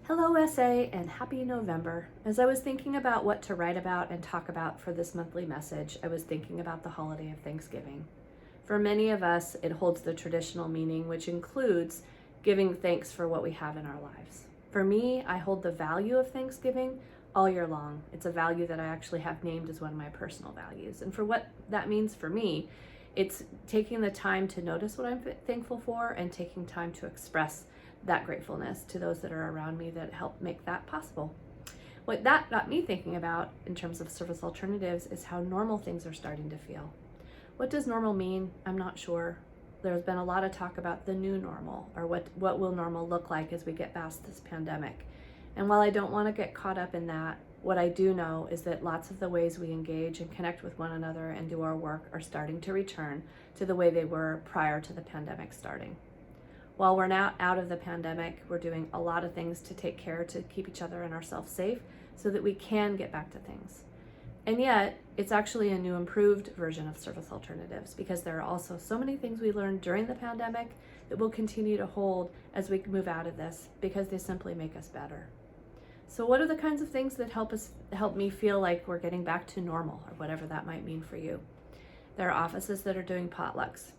Hello, SA, and happy November. As I was thinking about what to write about and talk about for this monthly message, I was thinking about the holiday of Thanksgiving. For many of us, it holds the traditional meaning, which includes giving thanks for what we have in our lives. For me, I hold the value of Thanksgiving all year long. It's a value that I actually have named as one of my personal values. And for what that means for me, it's taking the time to notice what I'm thankful for and taking time to express that gratefulness to those that are around me that help make that possible. What that got me thinking about in terms of service alternatives is how normal things are starting to feel. What does normal mean? I'm not sure. There's been a lot of talk about the new normal, or what will normal look like as we get past this pandemic. And while I don't want to get caught up in that, what I do know is that lots of the ways we engage and connect with one another and do our work are starting to return to the way they were prior to the pandemic starting. While we're now out of the pandemic, we're doing a lot of things to take care to keep each other and ourselves safe so that we can get back to things. And yet, it's actually a new improved version of service alternatives because there are also so many things we learned during the pandemic that we'll continue to hold as we move out of this because they simply make us better. So what are the kinds of things that help me feel like we're getting back to normal, or whatever that might mean for you? There are offices that are doing potlucks.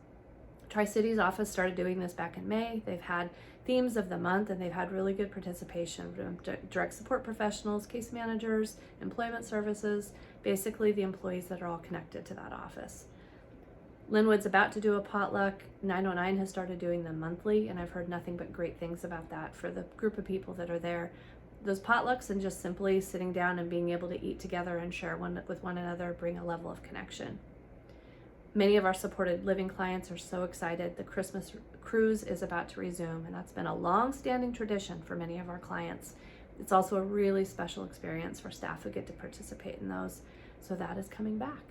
Tri-Cities office started doing this back in May. They've had themes of the month and they've had really good participation from direct support professionals, case managers, employment services, basically the employees that are all connected to that office. Linwood's about to do a potluck. 909 has started doing them monthly, and I've heard nothing but great things about that for the group of people that are there. Those potlucks and just simply sitting down and being able to eat together and share with one another bring a level of connection. Many of our supported living clients are so excited. The Christmas cruise is about to resume, and that's been a long-standing tradition for many of our clients. It's also a really special experience for staff who get to participate in those, so that is coming back.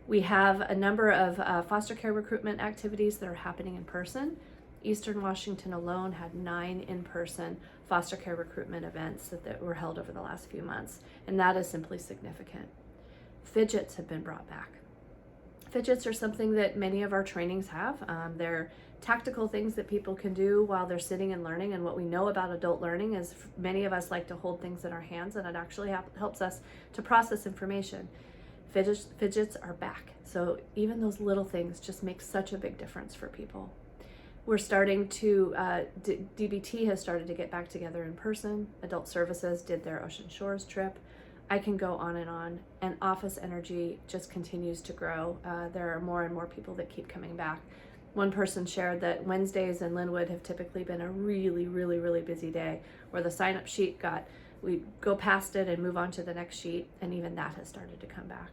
We have a number of foster care recruitment activities that are happening in person. Eastern Washington alone had 9 in-person foster care recruitment events that were held over the last few months, and that is simply significant. Fidgets have been brought back. Fidgets are something that many of our trainings have. They're tactical things that people can do while they're sitting and learning, and what we know about adult learning is many of us like to hold things in our hands, and it actually helps us to process information. Fidgets are back, so even those little things just make such a big difference for people. We're starting to, DBT has started to get back together in person. Adult Services did their Ocean Shores trip. I can go on, and Office Energy just continues to grow. There are more and more people that keep coming back. One person shared that Wednesdays in Linwood have typically been a really, really, really busy day where the sign-up sheet we go past it and move on to the next sheet, and even that has started to come back.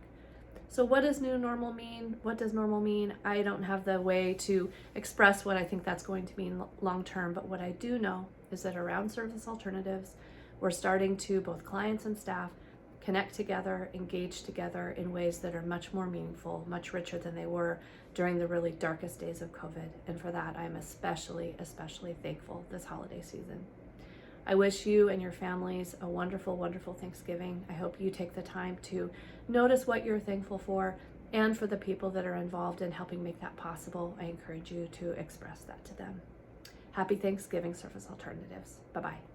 So what does new normal mean? What does normal mean? I don't have the way to express what I think that's going to mean long-term, but what I do know is that around service alternatives, we're starting to, both clients and staff, connect together, engage together in ways that are much more meaningful, much richer than they were during the really darkest days of COVID. And for that, I'm especially thankful this holiday season. I wish you and your families a wonderful, wonderful Thanksgiving. I hope you take the time to notice what you're thankful for, and for the people that are involved in helping make that possible, I encourage you to express that to them. Happy Thanksgiving, Service Alternatives. Bye-bye.